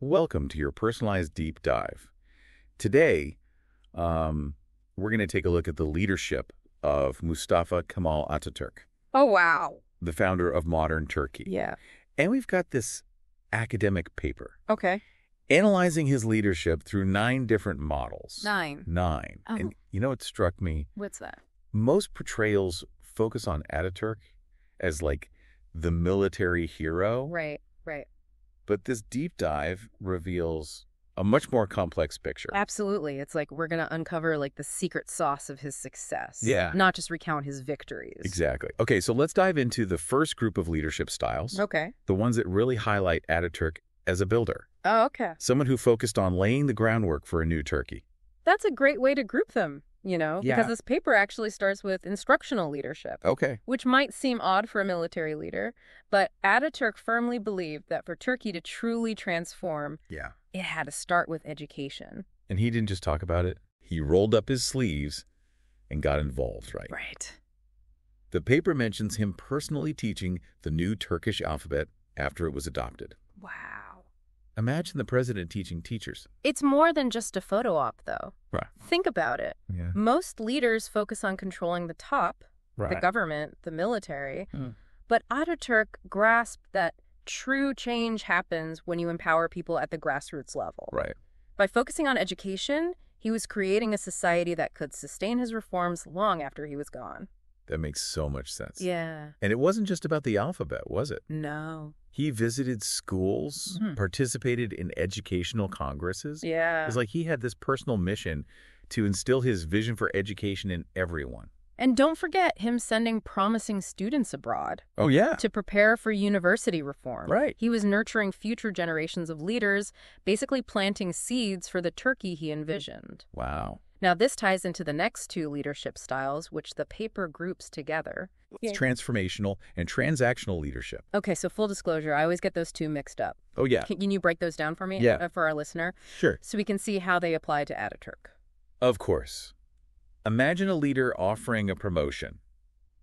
Welcome to your personalized deep dive. Today, we're going to take a look at the leadership of Mustafa Kemal Atatürk, Oh, wow. the founder of modern Turkey. Yeah. And we've got this academic paper Okay. analyzing his leadership through 9 different models. 9. 9. Oh. And you know what struck me? What's that? Most portrayals focus on Atatürk as like the military hero. Right. But this deep dive reveals a much more complex picture. Absolutely. It's like we're going to uncover like the secret sauce of his success. Yeah. Not just recount his victories. Exactly. Okay, so let's dive into the first group of leadership styles, Okay. the ones that really highlight Atatürk as a builder, Oh, okay. someone who focused on laying the groundwork for a new Turkey. That's a great way to group them, because Yeah. this paper actually starts with instructional leadership, Okay. which might seem odd for a military leader, but Ataturk firmly believed that for Turkey to truly transform, Yeah. it had to start with education. And he didn't just talk about it. He rolled up his sleeves and got involved, right? Right. The paper mentions him personally teaching the new Turkish alphabet after it was adopted. Wow. Imagine the president teaching teachers. It's more than just a photo op, though. Right. Think about it. Yeah. Most leaders focus on controlling the top, the government, the military. But Ataturk grasped that true change happens when you empower people at the grassroots level. Right. By focusing on education, he was creating a society that could sustain his reforms long after he was gone. That makes so much sense. Yeah. And it wasn't just about the alphabet, was it? No. He visited schools, participated in educational congresses. Yeah. It's like he had this personal mission to instill his vision for education in everyone. And don't forget him sending promising students abroad Oh, yeah. to prepare for university reform. Right. He was nurturing future generations of leaders, basically planting seeds for the Turkey he envisioned. Wow. Now, this ties into the next 2 leadership styles, which the paper groups together. It's transformational and transactional leadership. Okay, so full disclosure, I always get those 2 mixed up. Oh, yeah. Can you break those down for me? Yeah. For our listener? Sure. So we can see how they apply to Ataturk. Of course. Imagine a leader offering a promotion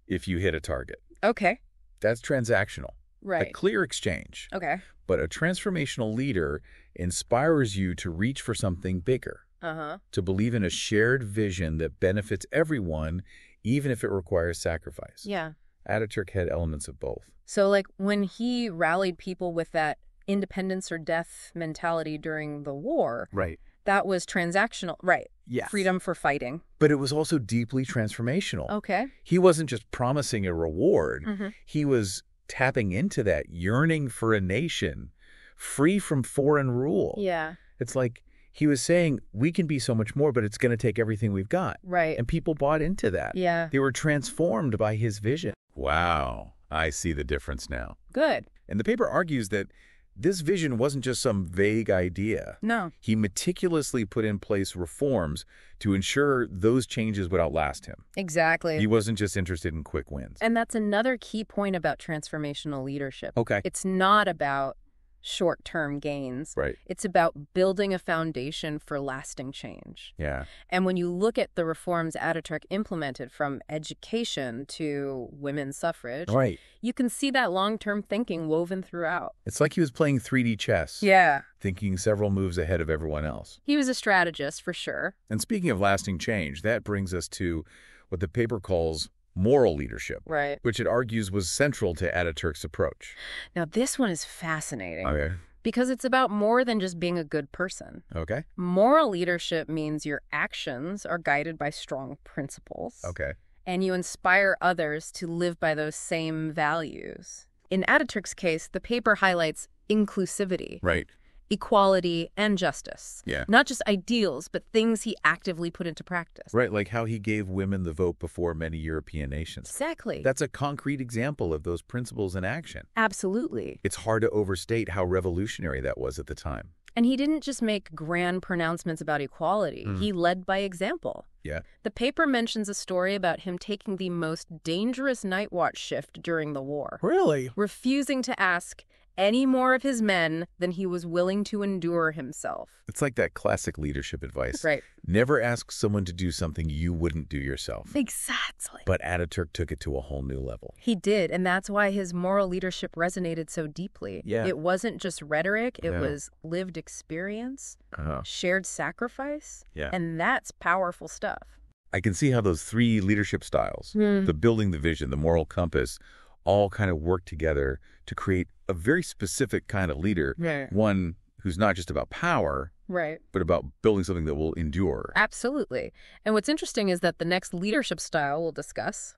if you hit a target. Okay. That's transactional. Right. A clear exchange. Okay. But a transformational leader inspires you to reach for something bigger. To believe in a shared vision that benefits everyone, even if it requires sacrifice. Yeah. Ataturk had elements of both. So, like, when he rallied people with that independence or death mentality during the war, Right. that was transactional. Right. Yes. Freedom for fighting. But it was also deeply transformational. Okay. He wasn't just promising a reward. He was tapping into that yearning for a nation free from foreign rule. Yeah. It's like he was saying, we can be so much more, but it's going to take everything we've got. Right. And people bought into that. Yeah. They were transformed by his vision. Wow. I see the difference now. Good. And the paper argues that this vision wasn't just some vague idea. No. He meticulously put in place reforms to ensure those changes would outlast him. Exactly. He wasn't just interested in quick wins. And that's another key point about transformational leadership. Okay. It's not about short-term gains. Right. It's about building a foundation for lasting change. Yeah. And when you look at the reforms Ataturk implemented, from education to women's suffrage, Right. you can see that long-term thinking woven throughout. It's like he was playing 3D chess. Yeah. Thinking several moves ahead of everyone else. He was a strategist, for sure. And speaking of lasting change, that brings us to what the paper calls moral leadership, Right. which it argues was central to Ataturk's approach. Now, this one is fascinating. Okay. Because it's about more than just being a good person. Okay. Moral leadership means your actions are guided by strong principles. Okay. And you inspire others to live by those same values. In Ataturk's case, the paper highlights inclusivity, Right. equality, and justice. Yeah. Not just ideals, but things he actively put into practice. Right, like how he gave women the vote before many European nations. Exactly. That's a concrete example of those principles in action. Absolutely. It's hard to overstate how revolutionary that was at the time. And he didn't just make grand pronouncements about equality. He led by example. Yeah. The paper mentions a story about him taking the most dangerous night watch shift during the war, Really? refusing to ask any more of his men than he was willing to endure himself. It's like that classic leadership advice. Right. Never ask someone to do something you wouldn't do yourself. Exactly. But Ataturk took it to a whole new level. He did, and that's why his moral leadership resonated so deeply. Yeah. It wasn't just rhetoric, it was lived experience, shared sacrifice, and that's powerful stuff. I can see how those three leadership styles, the building the vision, the moral compass, all kind of work together to create a very specific kind of leader, one who's not just about power, but about building something that will endure. Absolutely. And what's interesting is that the next leadership style we'll discuss,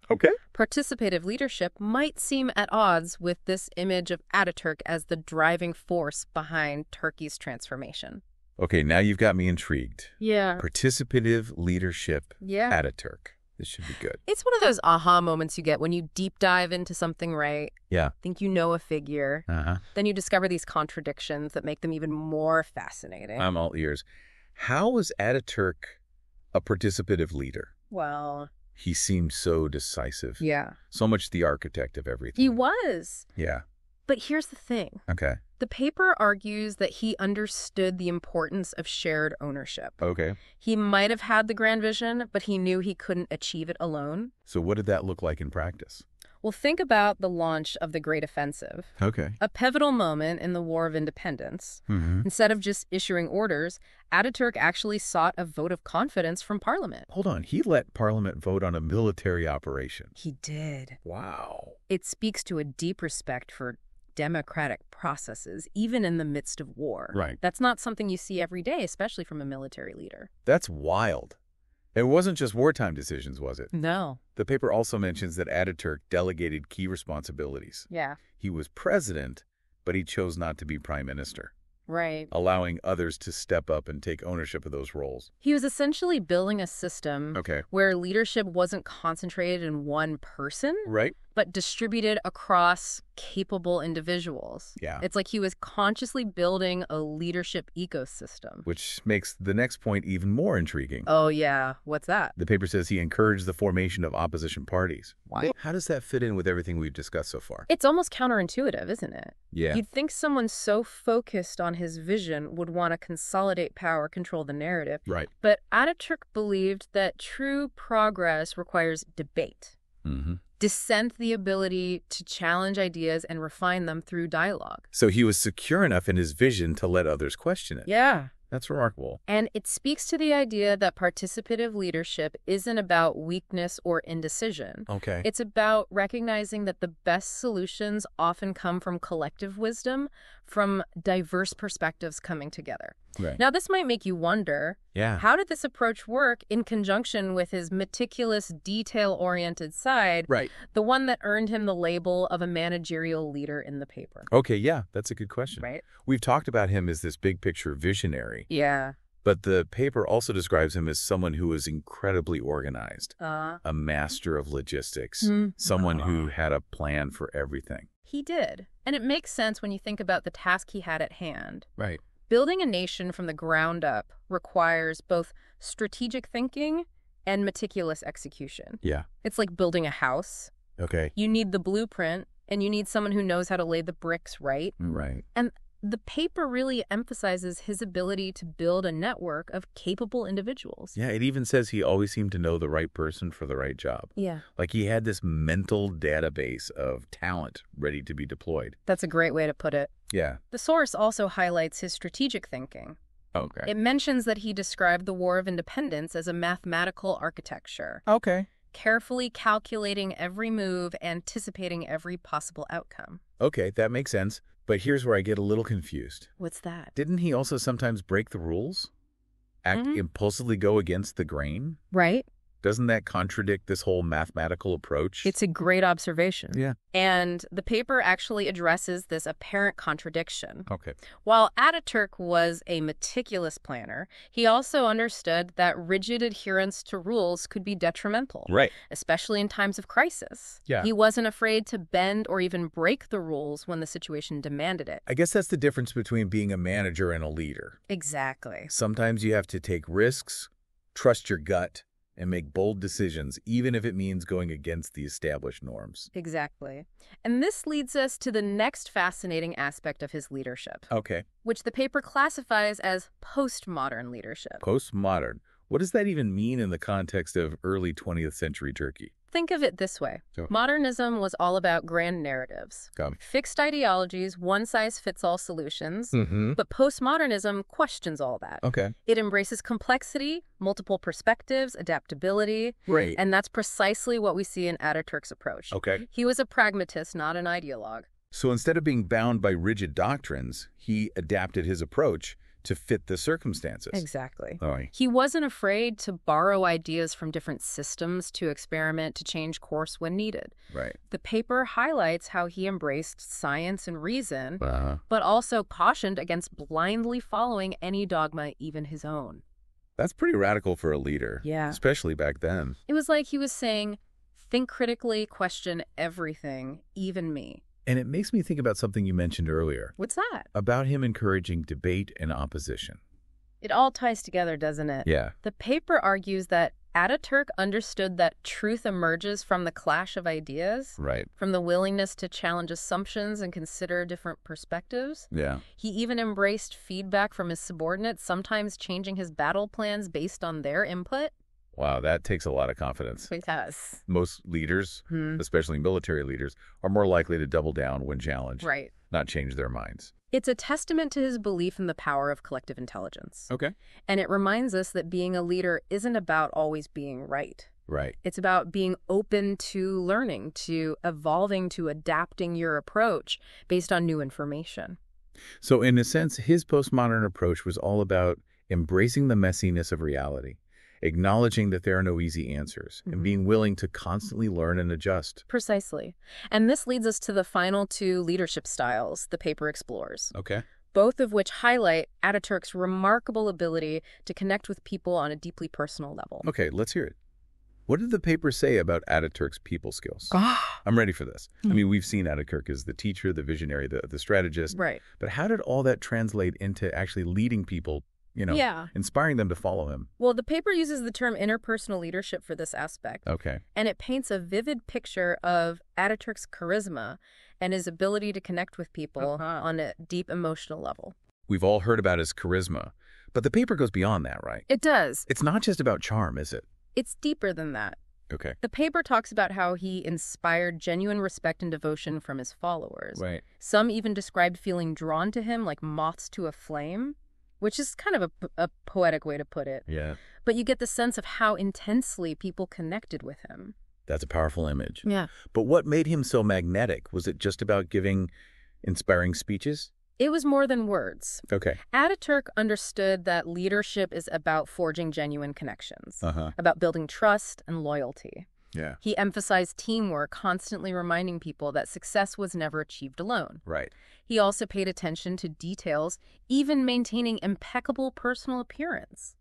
participative leadership, might seem at odds with this image of Ataturk as the driving force behind Turkey's transformation. Okay, now you've got me intrigued. Yeah. Participative leadership, Ataturk. This should be good. It's one of those aha moments you get when you deep dive into something, right? Yeah. Think you know a figure. Then you discover these contradictions that make them even more fascinating. I'm all ears. How was Ataturk a participative leader? Well, he seemed so decisive. Yeah. So much the architect of everything. He was. Yeah. But here's the thing. Okay. The paper argues that he understood the importance of shared ownership. Okay. He might have had the grand vision, but he knew he couldn't achieve it alone. So what did that look like in practice? Well, think about the launch of the Great Offensive. Okay. A pivotal moment in the War of Independence. Instead of just issuing orders, Ataturk actually sought a vote of confidence from Parliament. Hold on. He let Parliament vote on a military operation. He did. Wow. It speaks to a deep respect for democratic processes, even in the midst of war. Right. That's not something you see every day, especially from a military leader. That's wild. It wasn't just wartime decisions, was it? No. The paper also mentions that Ataturk delegated key responsibilities. Yeah. He was president, but he chose not to be prime minister. Right. Allowing others to step up and take ownership of those roles. He was essentially building a system where leadership wasn't concentrated in one person, but distributed across capable individuals. Yeah. It's like he was consciously building a leadership ecosystem. Which makes the next point even more intriguing. Oh, yeah. What's that? The paper says he encouraged the formation of opposition parties. Why? How does that fit in with everything we've discussed so far? It's almost counterintuitive, isn't it? Yeah. You'd think someone so focused on his vision would want to consolidate power, control the narrative. Right. But Ataturk believed that true progress requires debate. Dissent, the ability to challenge ideas and refine them through dialogue. So he was secure enough in his vision to let others question it. Yeah. That's remarkable. And it speaks to the idea that participative leadership isn't about weakness or indecision. Okay. It's about recognizing that the best solutions often come from collective wisdom, from diverse perspectives coming together. Right. Now, this might make you wonder, how did this approach work in conjunction with his meticulous, detail-oriented side, the one that earned him the label of a managerial leader in the paper? Okay, yeah, that's a good question. Right. We've talked about him as this big picture visionary. Yeah. But the paper also describes him as someone who was incredibly organized, a master of logistics, someone who had a plan for everything. He did. And it makes sense when you think about the task he had at hand. Right. Building a nation from the ground up requires both strategic thinking and meticulous execution. Yeah. It's like building a house. Okay. You need the blueprint, and you need someone who knows how to lay the bricks right. Right. And the paper really emphasizes his ability to build a network of capable individuals. Yeah, it even says he always seemed to know the right person for the right job. Yeah. Like he had this mental database of talent ready to be deployed. That's a great way to put it. Yeah. The source also highlights his strategic thinking. Okay. It mentions that he described the War of Independence as a mathematical architecture. Okay. Carefully calculating every move, anticipating every possible outcome. Okay, that makes sense. But here's where I get a little confused. What's that? Didn't he also sometimes break the rules? Act impulsively, go against the grain? Right. Doesn't that contradict this whole mathematical approach? It's a great observation. Yeah. And the paper actually addresses this apparent contradiction. Okay. While Ataturk was a meticulous planner, he also understood that rigid adherence to rules could be detrimental. Right. Especially in times of crisis. Yeah. He wasn't afraid to bend or even break the rules when the situation demanded it. I guess that's the difference between being a manager and a leader. Exactly. Sometimes you have to take risks, trust your gut, and make bold decisions, even if it means going against the established norms. Exactly. And this leads us to the next fascinating aspect of his leadership. Okay. Which the paper classifies as postmodern leadership. Postmodern. What does that even mean in the context of early 20th century Turkey? Think of it this way. Modernism was all about grand narratives, fixed ideologies, one-size-fits-all solutions, but postmodernism questions all that. Okay. It embraces complexity, multiple perspectives, adaptability, and that's precisely what we see in Atatürk's approach. Okay. He was a pragmatist, not an ideologue. So instead of being bound by rigid doctrines, he adapted his approach to fit the circumstances. Exactly. Right. He wasn't afraid to borrow ideas from different systems, to experiment, to change course when needed. Right. The paper highlights how he embraced science and reason, but also cautioned against blindly following any dogma, even his own. That's pretty radical for a leader. Yeah. Especially back then. It was like he was saying, think critically, question everything, even me. And it makes me think about something you mentioned earlier. What's that? About him encouraging debate and opposition. It all ties together, doesn't it? Yeah. The paper argues that Ataturk understood that truth emerges from the clash of ideas, from the willingness to challenge assumptions and consider different perspectives. Yeah. He even embraced feedback from his subordinates, sometimes changing his battle plans based on their input. Wow, that takes a lot of confidence. It does. Most leaders, especially military leaders, are more likely to double down when challenged, not change their minds. It's a testament to his belief in the power of collective intelligence. Okay. And it reminds us that being a leader isn't about always being right. Right. It's about being open to learning, to evolving, to adapting your approach based on new information. So in a sense, his postmodern approach was all about embracing the messiness of reality, acknowledging that there are no easy answers, and being willing to constantly learn and adjust. Precisely. And this leads us to the final two leadership styles the paper explores. Okay. Both of which highlight Ataturk's remarkable ability to connect with people on a deeply personal level. Okay, let's hear it. What did the paper say about Ataturk's people skills? I'm ready for this. I mean, we've seen Ataturk as the teacher, the visionary, the strategist. Right. But how did all that translate into actually leading people, inspiring them to follow him? Well, the paper uses the term interpersonal leadership for this aspect. Okay. And it paints a vivid picture of Ataturk's charisma and his ability to connect with people on a deep emotional level. We've all heard about his charisma, but the paper goes beyond that, right? It does. It's not just about charm, is it? It's deeper than that. Okay. The paper talks about how he inspired genuine respect and devotion from his followers. Right. Some even described feeling drawn to him like moths to a flame, which is kind of a poetic way to put it. Yeah. But you get the sense of how intensely people connected with him. That's a powerful image. Yeah. But what made him so magnetic? Was it just about giving inspiring speeches? It was more than words. Okay. Ataturk understood that leadership is about forging genuine connections, about building trust and loyalty. Yeah. He emphasized teamwork, constantly reminding people that success was never achieved alone. Right. He also paid attention to details, even maintaining impeccable personal appearance.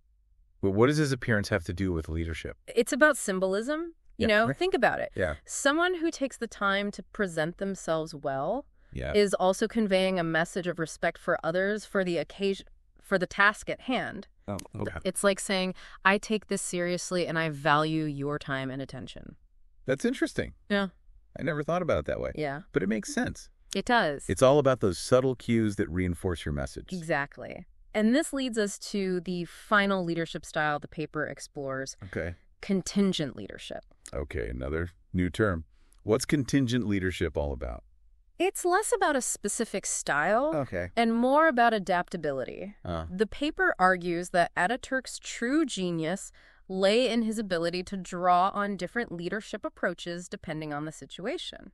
Well, what does his appearance have to do with leadership? It's about symbolism. Think about it. Yeah. Someone who takes the time to present themselves well is also conveying a message of respect for others, for the occasion, for the task at hand. Oh, okay. It's like saying, I take this seriously and I value your time and attention. That's interesting. Yeah. I never thought about it that way. Yeah. But it makes sense. It does. It's all about those subtle cues that reinforce your message. Exactly. And this leads us to the final leadership style the paper explores. Okay. Contingent leadership. Okay, another new term. What's contingent leadership all about? It's less about a specific style and more about adaptability. The paper argues that Ataturk's true genius lay in his ability to draw on different leadership approaches depending on the situation.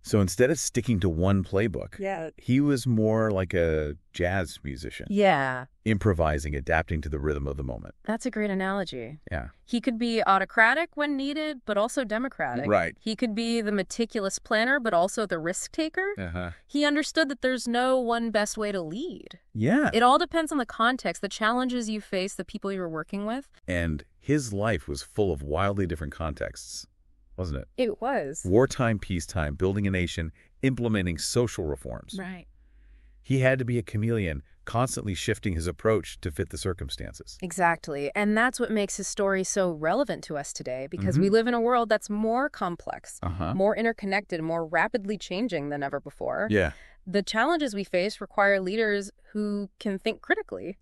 So instead of sticking to one playbook, he was more like a jazz musician. Yeah. Improvising, adapting to the rhythm of the moment. That's a great analogy. Yeah. He could be autocratic when needed, but also democratic. Right. He could be the meticulous planner, but also the risk taker. He understood that there's no one best way to lead. Yeah. It all depends on the context, the challenges you face, the people you're working with. And his life was full of wildly different contexts, wasn't it? It was. Wartime, peacetime, building a nation, implementing social reforms. Right. He had to be a chameleon, constantly shifting his approach to fit the circumstances. Exactly. And that's what makes his story so relevant to us today, because we live in a world that's more complex, more interconnected, more rapidly changing than ever before. Yeah. The challenges we face require leaders who can think critically,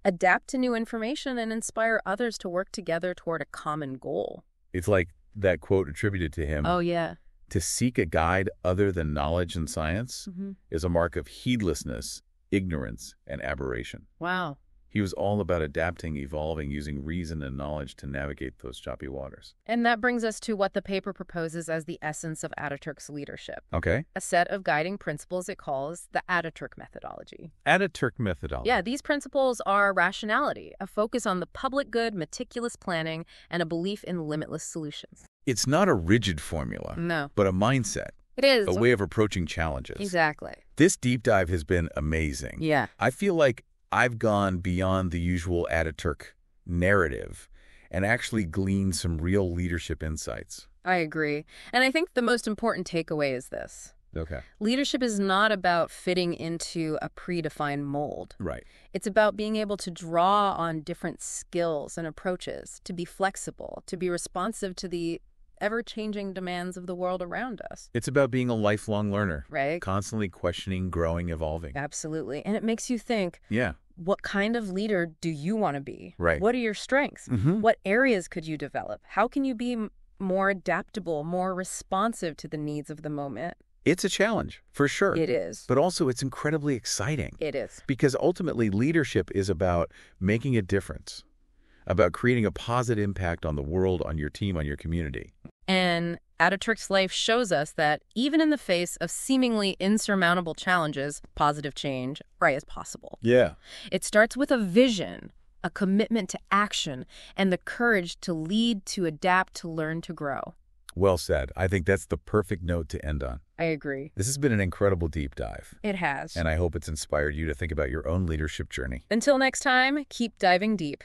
adapt to new information, and inspire others to work together toward a common goal. It's like that quote attributed to him. Oh, yeah. To seek a guide other than knowledge and science is a mark of heedlessness, ignorance, and aberration. Wow. He was all about adapting, evolving, using reason and knowledge to navigate those choppy waters. And that brings us to what the paper proposes as the essence of Atatürk's leadership. Okay. A set of guiding principles it calls the Atatürk methodology. Atatürk methodology. Yeah, these principles are rationality, a focus on the public good, meticulous planning, and a belief in limitless solutions. It's not a rigid formula, but a mindset. It is. A way of approaching challenges. Exactly. This deep dive has been amazing. Yeah. I feel like I've gone beyond the usual Atatürk narrative and actually gleaned some real leadership insights. I agree. And I think the most important takeaway is this. Okay. Leadership is not about fitting into a predefined mold. Right. It's about being able to draw on different skills and approaches, to be flexible, to be responsive to the ever-changing demands of the world around us. It's about being a lifelong learner. Right. Constantly questioning, growing, evolving. Absolutely. And it makes you think, yeah, what kind of leader do you want to be? Right. What are your strengths? What areas could you develop? How can you be more adaptable, more responsive to the needs of the moment? It's a challenge, for sure. It is. But also it's incredibly exciting. It is. Because ultimately leadership is about making a difference, about creating a positive impact on the world, on your team, on your community. And Atatürk's life shows us that even in the face of seemingly insurmountable challenges, positive change, is possible. Yeah. It starts with a vision, a commitment to action, and the courage to lead, to adapt, to learn, to grow. Well said. I think that's the perfect note to end on. I agree. This has been an incredible deep dive. It has. And I hope it's inspired you to think about your own leadership journey. Until next time, keep diving deep.